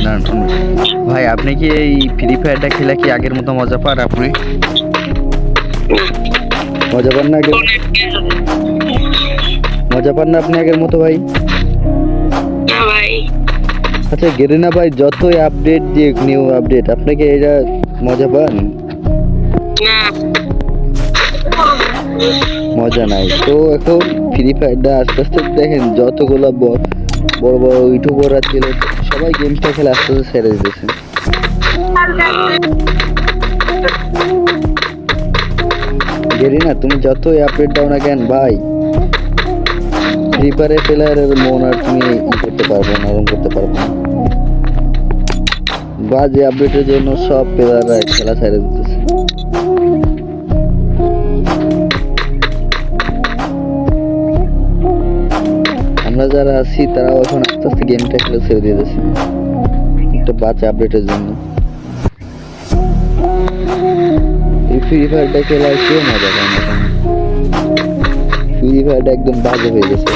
না ভাই, আপনি কি এই ফ্রি ফায়ারটা খেলে কি আগের মতো মজা পান? আপনি মজা পান না আগের মজা পান না আপনি আগের মতো ভাই? না ভাই। আচ্ছা গেরিনা ভাই, যতই আপডেট দিয়ে নিউ আপডেট, আপনাকে এটা মজা পান? না। মজা নাই তো। এখন ফ্রি ফায়ারটা আস্তে আস্তে দেখেন, যতগুলো বড় বড় ইউটিউবাররা ছিল সবাই গেমটা খেলে আস্তে আস্তে ছেড়ে দিতেছে। গেরিনা, তুমি যতই আপডেট দাও না কেন ভাই, ফ্রি ফায়ারের প্লেয়ারের মন আর তুমি করতে পারবো না, আরম করতে পারবো না। বাজে আপডেটের জন্য সব প্লেয়াররা খেলা ছেড়ে দিতেছে। আমরা যারা আছি তারাও এখন আস্তে আস্তে গেমটা খেলে ছেড়ে দিতেছি একটা বাজে আপডেটের জন্য। এই ফ্রি ফায়ারটা খেলে আর কেউ মজা পায় না। ফ্রি ফায়ারটা একদম বাজে হয়ে গেছে।